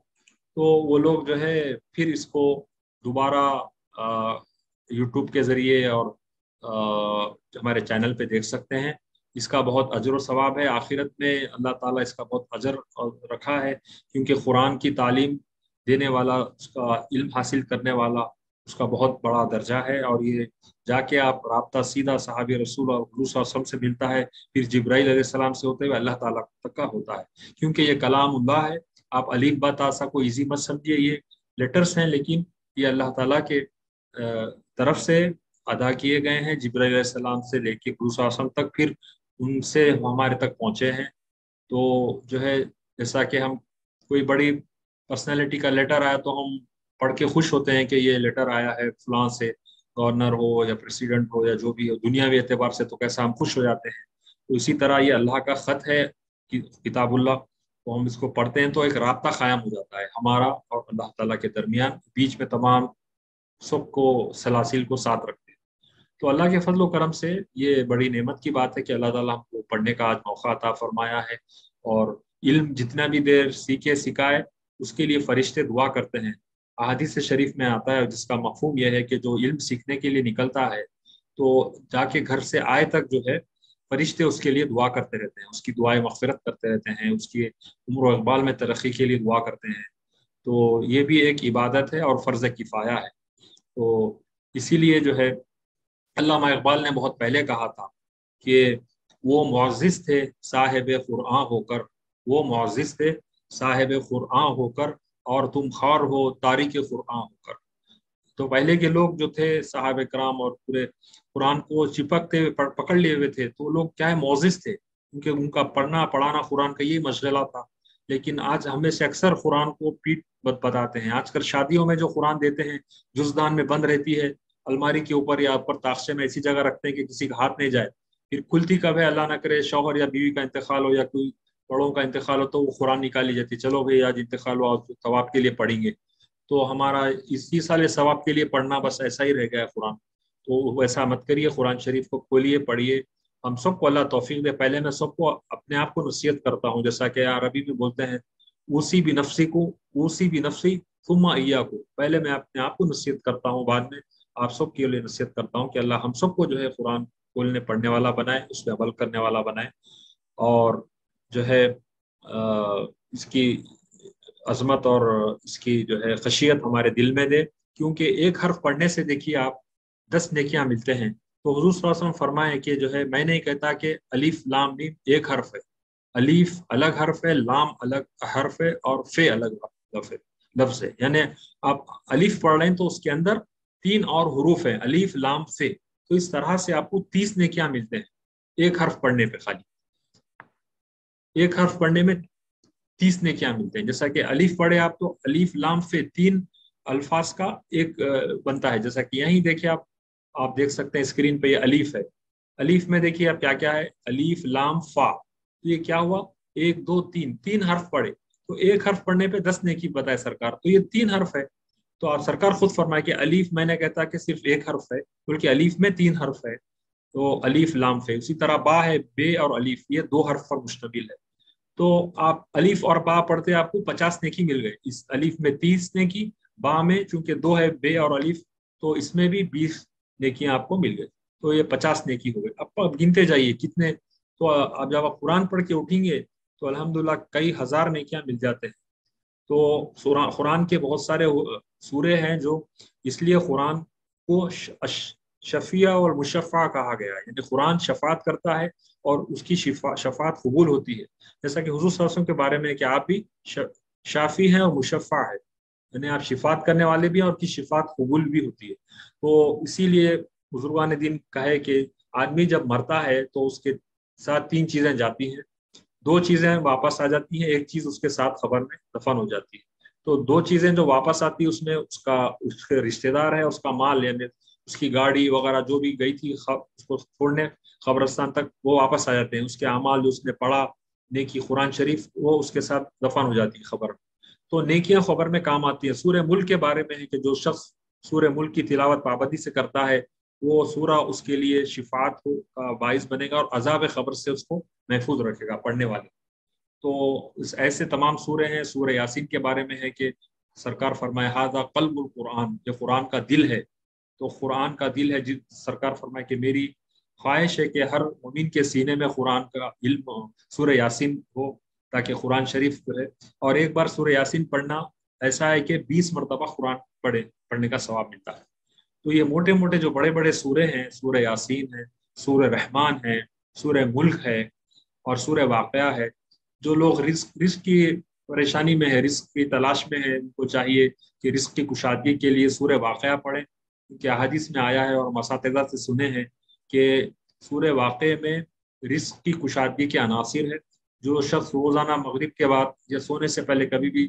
تو وہ لوگ جو ہے پھر اس کو دوبارہ یوٹیوب کے ذریعے اور ہمارے چینل پہ دیکھ سکتے ہیں. اس کا بہت اجر و ثواب ہے آخرت میں، اللہ تعالیٰ اس کا بہت اجر رکھا ہے، کیونکہ قرآن کی تعلیم دینے والا، اس کا علم حاصل کرنے والا، اس کا بہت بڑا درجہ ہے. اور یہ جا کے آپ رابطہ سیدھا صحابی رسول اور حضور صلی اللہ علیہ وسلم سے ملتا ہے، پھر جبرائیل علیہ السلام سے ہوتے ہوئے اللہ تعالیٰ تک کا ہوتا ہے، کیونکہ یہ کلام اللہ ہے. آپ الف با تا سا کو ایزی مت سمجھیے، یہ لیٹرز ہیں، لیکن یہ اللہ تعالیٰ کے طرف سے ادا کیے گئے ہیں، جبرائیل علیہ السلام سے لے کے حضور صلی اللہ علیہ وسلم تک، پھر ان سے ہمارے تک پہنچے ہیں. تو جو ہے جیسا کہ ہم کوئی بڑی پرسنالٹی کا لیٹر آیا تو ہم پڑھ کے خوش ہوتے ہیں کہ یہ لیٹر آیا ہے فلاں سے، گورنر ہو یا پریسیڈنٹ ہو یا جو بھی ہو، دنیاوی اعتبار سے تو کیسا ہم خوش ہو جاتے ہیں. تو اسی طرح یہ اللہ کا خط ہے، کتاب اللہ، تو ہم اس کو پڑھتے ہیں تو ایک رابطہ قائم ہو جاتا ہے ہمارا اور اللہ تعالیٰ کے درمیان، بیچ میں تمام سب کو سلاسل کو ساتھ رکھتے ہیں. تو اللہ کے فضل و کرم سے یہ بڑی نعمت کی بات ہے کہ اللہ تعالیٰ ہم کو پڑھنے کا آج موقع عطا فرمایا ہے. اور علم جتنا بھی دیر سیکھے سکھائے، اس کے لیے فرشتے دعا کرتے ہیں. احادیث شریف میں آتا ہے، جس کا مفہوم یہ ہے کہ جو علم سیکھنے کے لیے نکلتا ہے تو جا کے گھر سے آئے تک جو ہے فرشتے اس کے لیے دعا کرتے رہتے ہیں، اس کی دعائیں مغفرت کرتے رہتے ہیں، اس کی عمر و اقبال میں ترقی کے لیے دعا کرتے ہیں. تو یہ بھی ایک عبادت ہے اور فرض کفایہ ہے. تو اسی لیے جو ہے علامہ اقبال نے بہت پہلے کہا تھا کہ وہ معزز تھے صاحب قرآن ہو کر، وہ معزز تھے صاحب قرآن ہو کر، اور تم خار ہو تاریخ قرآن ہو کر. تو پہلے کے لوگ جو تھے صحابہ کرام اور پورے قرآن کو چپکتے ہوئے پکڑ لیے ہوئے تھے، تو وہ لوگ کیا ہے معزز تھے، کیونکہ ان کا پڑھنا پڑھانا قرآن کا یہ مشغلہ تھا. لیکن آج ہمیں سے اکثر قرآن کو پیٹ بتاتے ہیں. آج کل شادیوں میں جو قرآن دیتے ہیں جزدان میں بند رہتی ہے، الماری کے اوپر یا اوپر تاخچے میں ایسی جگہ رکھتے ہیں کہ کسی کا ہاتھ نہیں جائے. پھر کھلتی کب ہے اللہ نہ کرے شوہر یا بیوی کا انتقال ہو یا کوئی بڑوں کا انتقال ہو تو وہ قرآن نکالی جاتی، چلو بھائی آج انتقال ہوا ثواب کے لیے پڑھیں گے. تو ہمارا اسی سال ثواب کے لیے پڑھنا بس ایسا ہی رہ گیا ہے قرآن. تو ویسا مت کریے، قرآن شریف کو کھولیے پڑھیے. ہم سب کو اللہ توفیق دے. پہلے میں سب کو اپنے آپ کو نصیحت کرتا ہوں، جیسا کہ عربی میں بولتے ہیں اوسی بھی نفسی کو، اوسی بھی نفسی ثم ایاکم، پہلے میں اپنے آپ کو نصیحت کرتا ہوں، بعد میں آپ سب کے لیے نصیحت کرتا ہوں کہ اللہ ہم سب کو جو ہے قرآن کھولنے پڑھنے والا بنائے، اس پہ عمل کرنے والا بنائے. اور جو ہے اس کی عظمت اور اس کی جو ہے خشیت ہمارے دل میں دے، کیونکہ ایک حرف پڑھنے سے دیکھیے آپ 10 نیکیاں ملتے ہیں. تو حضور صلی اللہ علیہ وسلم فرمائے کہ جو ہے میں نہیں کہتا کہ الف لام میم ایک حرف ہے، الف الگ حرف ہے، لام الگ حرف ہے، اور فے الگ لفظ ہے. یعنی آپ الف پڑھ رہے ہیں تو اس کے اندر 3 اور حروف ہیں، الف لام فے. تو اس طرح سے آپ کو 30 نیکیاں ملتے ہیں ایک حرف پڑھنے پہ. خالی ایک حرف پڑھنے میں 30 نیکیاں ملتے ہیں. جیسا کہ الف پڑھے آپ تو الف لام فے 3 الفاظ کا ایک بنتا ہے. جیسا کہ یہیں دیکھیں آپ دیکھ سکتے ہیں اسکرین پہ یہ الف ہے. الف میں دیکھیے آپ کیا کیا ہے، الف لام فا. تو یہ کیا ہوا، 1 2 3 3 حرف پڑھے تو ایک حرف پڑھنے پہ 10 نیکی بتائے سرکار. تو یہ 3 حرف ہے. تو آپ سرکار خود فرمائے کہ الف میں نے کہتا کہ صرف ایک حرف ہے، بلکہ الف میں 3 حرف ہے. تو الف لام فے. اسی طرح با ہے، بے اور الف، یہ 2 حرف پر مشتمل ہے. تو آپ الف اور با پڑھتے آپ کو 50 نیکی مل گئے. اس الف میں 30 نیکی، با میں چونکہ 2 ہے بے اور الف تو اس میں بھی 20 نیکیاں آپ کو مل گئی. تو یہ 50 نیکی ہو گئے. اب گنتے جائیے کتنے. تو اب جب آپ قرآن پڑھ کے اٹھیں گے تو الحمدللہ کئی ہزار نیکیاں مل جاتے ہیں. تو قرآن کے بہت سارے سورے ہیں جو اس لیے قرآن کو شفیع اور مشفع کہا گیا ہے. یعنی قرآن شفاعت کرتا ہے اور اس کی شفاعت قبول ہوتی ہے. جیسا کہ حضور صلی اللہ علیہ وسلم کے بارے میں کہ آپ بھی شافی ہیں اور مشفع ہے، یعنی آپ شفاعت کرنے والے بھی ہیں اور کی شفاعت قبول بھی ہوتی ہے. تو اسی لیے بزرگان دین کہے کہ آدمی جب مرتا ہے تو اس کے ساتھ 3 چیزیں جاتی ہیں، 2 چیزیں واپس آ جاتی ہیں، ایک چیز اس کے ساتھ قبر میں دفن ہو جاتی ہے. تو 2 چیزیں جو واپس آتی ہے اس میں اس کے رشتہ دار ہے، اس کا مال، یعنی اس کی گاڑی وغیرہ جو بھی گئی تھی اس کو چھوڑنے قبرستان تک، وہ واپس آ جاتے ہیں. اس کے اعمال جو اس نے پڑھا، نیکی قرآن شریف، وہ اس کے ساتھ دفن ہو جاتی ہے قبر میں. تو نیکیاں قبر میں کام آتی ہیں. سورہ ملک کے بارے میں ہے کہ جو شخص سورہ ملک کی تلاوت پابندی سے کرتا ہے وہ سورہ اس کے لیے شفاعت کا باعث بنے گا اور عذاب قبر سے اس کو محفوظ رکھے گا پڑھنے والے. تو ایسے تمام سورے ہیں. سورہ یاسین کے بارے میں ہے کہ سرکار فرمائے ھذا قلب القرآن، یہ قرآن کا دل ہے۔ تو قرآن کا دل ہے، سرکار فرمائے کہ میری خواہش ہے کہ ہر مومن کے سینے میں قرآن کا علم ہو، سورہ یاسین ہو، تاکہ قرآن شریف پڑھے۔ اور ایک بار سورہ یاسین پڑھنا ایسا ہے کہ 20 مرتبہ قرآن پڑھنے کا ثواب ملتا ہے۔ تو یہ موٹے موٹے جو بڑے بڑے سورے ہیں، سورہ یاسین ہے، سورہ رحمان ہے، سورہ ملک ہے، اور سورہ واقعہ ہے، جو لوگ رزق کی پریشانی میں ہے، رزق کی تلاش میں ہے، ان کو چاہیے کہ رزق کی کشادگی کے لیے سورہ واقعہ پڑھیں، کیونکہ احادیث میں آیا ہے اور اساتذہ سے سنے ہیں کہ سورہ واقعہ میں رزق کی کشادگی کے عناصر ہے۔ جو شخص روزانہ مغرب کے بعد یا سونے سے پہلے کبھی بھی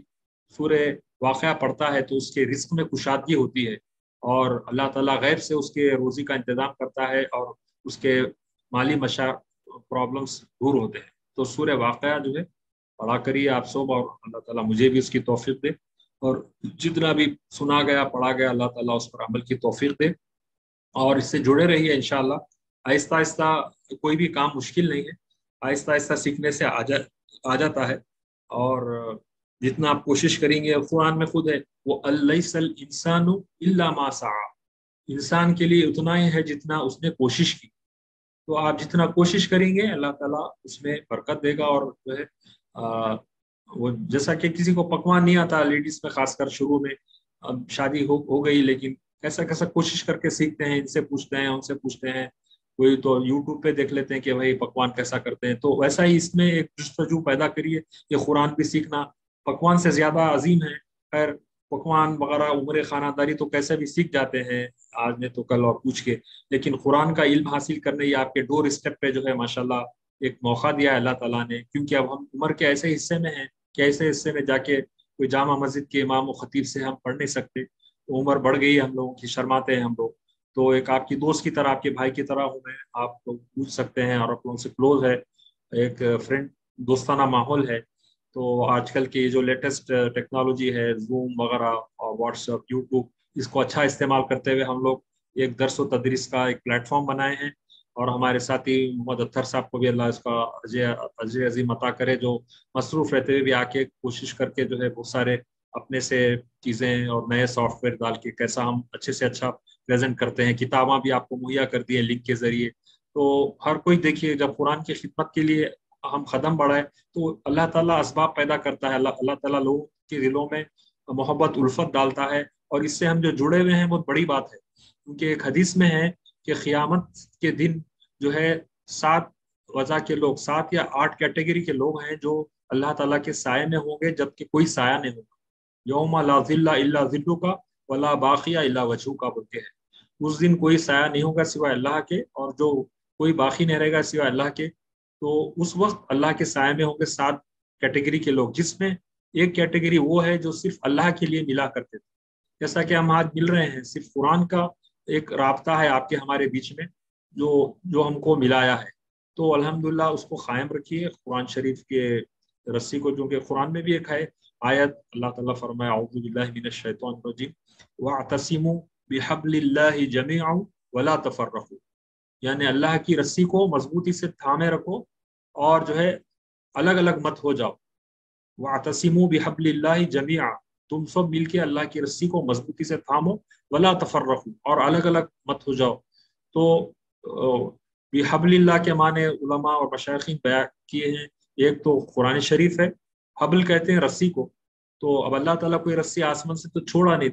سورہ واقعہ پڑھتا ہے تو اس کے رزق میں کشادگی ہوتی ہے، اور اللہ تعالیٰ غیب سے اس کے روزی کا انتظام کرتا ہے، اور اس کے مالی پرابلمس دور ہوتے ہیں۔ تو سورہ واقعہ جو ہے پڑھا کریے آپ سب، اور اللہ تعالیٰ مجھے بھی اس کی توفیق دے، اور جتنا بھی سنا گیا پڑھا گیا اللہ تعالیٰ اس پر عمل کی توفیق دے، اور اس سے جڑے رہیے انشاءاللہ۔ آہستہ آہستہ کوئی بھی کام مشکل نہیں ہے، آہستہ آہستہ سیکھنے سے آ جاتا ہے، اور جتنا آپ کوشش کریں گے، قرآن میں خود ہے وہ الیس الانسان الا ما سعی، انسان کے لیے اتنا ہی ہے جتنا اس نے کوشش کی۔ تو آپ جتنا کوشش کریں گے اللہ تعالیٰ اس میں برکت دے گا، اور جو ہے وہ جیسا کہ کسی کو پکوان نہیں آتا، لیڈیز میں خاص کر شروع میں، اب شادی ہو گئی لیکن کیسا کیسا کوشش کر کے سیکھتے ہیں، ان سے پوچھتے ہیں ان سے پوچھتے ہیں، کوئی تو یوٹیوب پہ دیکھ لیتے ہیں کہ بھائی پکوان کیسا کرتے ہیں۔ تو ویسا ہی اس میں ایک جستجو پیدا کریے، یہ قرآن بھی سیکھنا پکوان سے زیادہ عظیم ہے۔ خیر پکوان وغیرہ عمر خانہ داری تو کیسے بھی سیکھ جاتے ہیں آج نہیں تو کل اور پوچھ کے، لیکن قرآن کا علم حاصل کرنے یہ آپ کے ڈور اسٹیپ پہ جو ہے ماشاءاللہ ایک موقع دیا ہے اللہ تعالیٰ نے، کیونکہ اب ہم عمر کے ایسے حصے میں ہیں کہ ایسے حصے میں جا کے کوئی جامع مسجد کے امام و خطیب سے ہم پڑھ نہیں سکتے، تو عمر بڑھ گئی ہے ہم لوگوں کی، شرماتے ہیں ہم لوگ۔ تو ایک آپ کی دوست کی طرح، آپ کے بھائی کی طرح ہوں میں، آپ کو پوچھ سکتے ہیں، اور آپ لوگوں سے کلوز ہے، ایک فرینڈ دوستانہ ماحول ہے۔ تو آج کل کی جو لیٹسٹ ٹیکنالوجی ہے، زوم وغیرہ اور واٹس ایپ، یوٹیوب، اس کو اچھا استعمال کرتے ہوئے ہم لوگ ایک درس و تدریس کا ایک پلیٹ فارم بنائے ہیں، اور ہمارے ساتھی محمد اطہر صاحب کو بھی اللہ اس کا اجر عظیم عطا کرے، جو مصروف رہتے ہوئے بھی آ کے کوشش کر کے جو ہے بہت سارے اپنے سے چیزیں اور نئے سافٹ ویئر ڈال کے کیسا ہم اچھے سے اچھا پریزنٹ کرتے ہیں۔ کتاباں بھی آپ کو مہیا کر دی ہیں لنک کے ذریعے۔ تو ہر کوئی دیکھیے جب قرآن کی خدمت کے لیے ہم قدم بڑھائے تو اللہ تعالیٰ اسباب پیدا کرتا ہے، اللہ تعالیٰ لوگوں کے دلوں میں محبت الفت ڈالتا ہے، اور اس سے ہم جو جڑے ہوئے ہیں بہت بڑی بات ہے، کیونکہ ایک حدیث میں ہے کہ قیامت کے دن جو ہے 7 وضع کے لوگ، 7 یا 8 کیٹیگری کے لوگ ہیں جو اللہ تعالیٰ کے سائے میں ہوں گے جبکہ کوئی سایہ نہیں ہوگا۔ یوم لا ظل الا ظلک ولا باقی الا وجہک بولتے ہیں، اس دن کوئی سایہ نہیں ہوگا سوائے اللہ کے، اور جو کوئی باقی نہیں رہے گا سوائے اللہ کے۔ تو اس وقت اللہ کے سائے میں ہوں گے 7 کیٹیگری کے لوگ، جس میں ایک کیٹیگری وہ ہے جو صرف اللہ کے لیے ملا کرتے تھے، جیسا کہ ہم آج مل رہے ہیں، صرف قرآن کا ایک رابطہ ہے آپ کے ہمارے بیچ میں جو ہم کو ملایا ہے۔ تو الحمدللہ اس کو قائم رکھیے، قرآن شریف کے رسی کو، جو کہ قرآن میں بھی ایک ہے آیت، اللہ تعالیٰ فرمایا اعوذ باللہ من الشیطان الرجیم واعتصموا بحبل اللہ جميعا ولا تفرقوا، یعنی اللہ کی رسی کو مضبوطی سے تھامے رکھو اور جو ہے الگ الگ مت ہو جاؤ۔ واعتصموا بحبل اللہ جميعا، تم سب مل کے اللہ کی رسی کو مضبوطی سے تھامو، ولا تفرقوا، اور الگ الگ مت ہو جاؤ۔ تو بحبل اللہ کے معنی علماء اور مشائخین بیان کیے ہیں، ایک تو قرآن شریف ہے، حبل کہتے ہیں رسی کو، تو اب اللہ تعالیٰ کوئی رسی آسمان سے تو چھوڑا نہیں،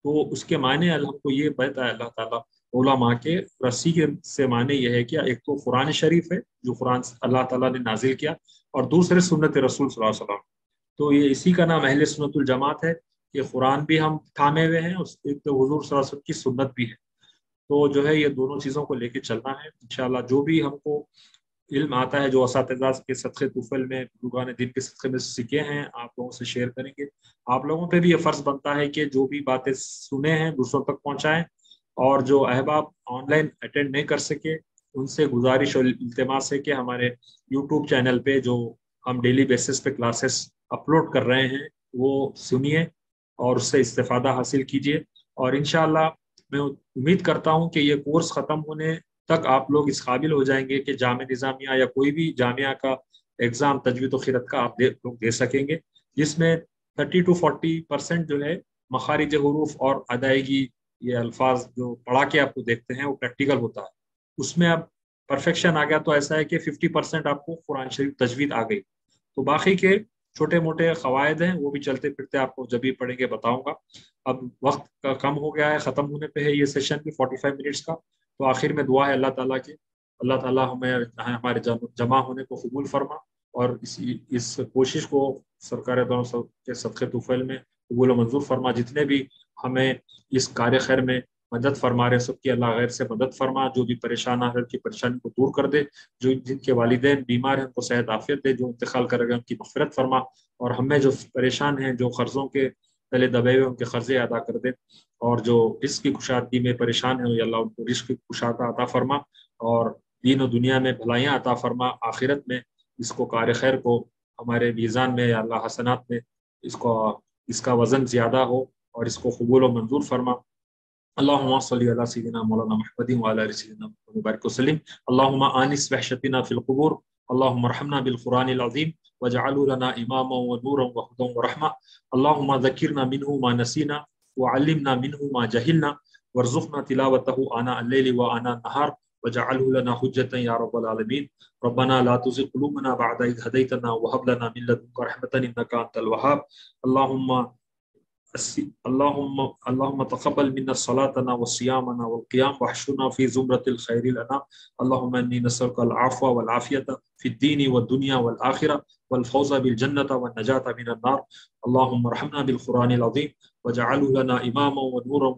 تو اس کے معنی ہم کو یہ بتایا اللہ تعالیٰ علماء کے رسی کے سے معنی یہ ہے کہ ایک تو قرآن شریف ہے جو قرآن اللہ تعالیٰ نے نازل کیا، اور دوسرے سنت رسول صلی اللہ علیہ وسلم۔ تو یہ اسی کا نام اہل سنت الجماعت ہے کہ قرآن بھی ہم تھامے ہوئے ہیں، ایک تو حضور صلی اللہ علیہ وسلم کی سنت بھی ہے۔ تو جو ہے یہ دونوں چیزوں کو لے کے چلنا ہے انشاءاللہ۔ جو بھی ہم کو علم آتا ہے، جو اساتذہ کے صدقے طفل میں، بزرگان دین کے صدقے میں سیکھے ہیں، آپ لوگوں سے شیئر کریں گے۔ آپ لوگوں پہ بھی یہ فرض بنتا ہے کہ جو بھی باتیں سنے ہیں دوسروں تک پہنچائیں، اور جو احباب آن لائن اٹینڈ نہیں کر سکے ان سے گزارش اور التماس ہے کہ ہمارے یوٹیوب چینل پہ جو ہم ڈیلی بیسس پہ کلاسز اپلوڈ کر رہے ہیں وہ سنیے اور اس سے استفادہ حاصل کیجیے، اور انشاءاللہ میں امید کرتا ہوں کہ یہ کورس ختم ہونے تک آپ لوگ اس قابل ہو جائیں گے کہ جامعہ نظامیہ یا کوئی بھی جامعہ کا ایگزام تجوید و خیرات کا آپ لوگ دے سکیں گے، جس میں 30 to 40% جو ہے مخارج حروف اور ادائیگی، یہ الفاظ جو پڑھا کے آپ کو دیکھتے ہیں وہ پریکٹیکل ہوتا ہے، اس میں اب پرفیکشن آ گیا تو ایسا ہے کہ 50% آپ کو قرآن شریف تجوید آ گئی، تو باقی کے چھوٹے موٹے قواعد ہیں وہ بھی چلتے پھرتے آپ کو جب بھی پڑھیں گے بتاؤں گا۔ اب وقت کا کم ہو گیا ہے، ختم ہونے پہ ہے یہ سیشن بھی 45 منٹس کا، تو آخر میں دعا ہے اللہ تعالیٰ کی، اللہ تعالیٰ ہمیں ہمارے جمع ہونے کو قبول فرما، اور اس کوشش کو سرکار دونوں کے صدقے طفیل میں قبول و منظور فرما، جتنے بھی ہمیں اس کار خیر میں مدد فرما رہے سب کی اللہ غیر سے مدد فرما، جو بھی پریشان ہے کی پریشانی کو دور کر دے، جو جن کے والدین بیمار ہیں ان کو صحت عافیت دے، جو انتقال کرے گا ان کی مغفرت فرما، اور ہمیں جو پریشان ہیں جو قرضوں کے تلے دبے ہوئے ان کے قرضے ادا کر دے، اور جو رزق کی کشادگی میں پریشان ہیں یا اللہ ان کو رزق کی کشادہ عطا فرما، اور دین و دنیا میں بھلائیاں عطا فرما، آخرت میں اس کو کار خیر کو ہمارے میزان میں یا اللہ حسنات میں اس کا وزن زیادہ ہو، اور اس کو قبول و منظور فرما۔ اللهم صل على سيدنا مولانا محمد وعلى ال سيدنا محمد وبارك وسلم۔ اللهم آنس وحشتنا في القبور، اللهم ارحمنا بالقرآن العظيم واجعله لنا إماما ونورا وهدى ورحمة، اللهم ذكرنا منه ما نسينا وعلمنا منه ما جهلنا وارزقنا تلاوته آناء الليل وآناء النهار واجعله لنا حجة يا رب العالمين۔ ربنا لا تزغ قلوبنا بعد إذ هديتنا وهب لنا من لدنك رحمة إنك أنت الوهاب۔ اللهم تقبل منا صلاتنا وصيامنا والقيام واحشرنا في زمرة الخير لنا، اللهم إني نسألك العفو والعافية في الدين والدنيا والآخرة والفوز بالجنة والنجاة من النار، اللهم ارحمنا بالقرآن العظيم واجعله لنا إماما ونورا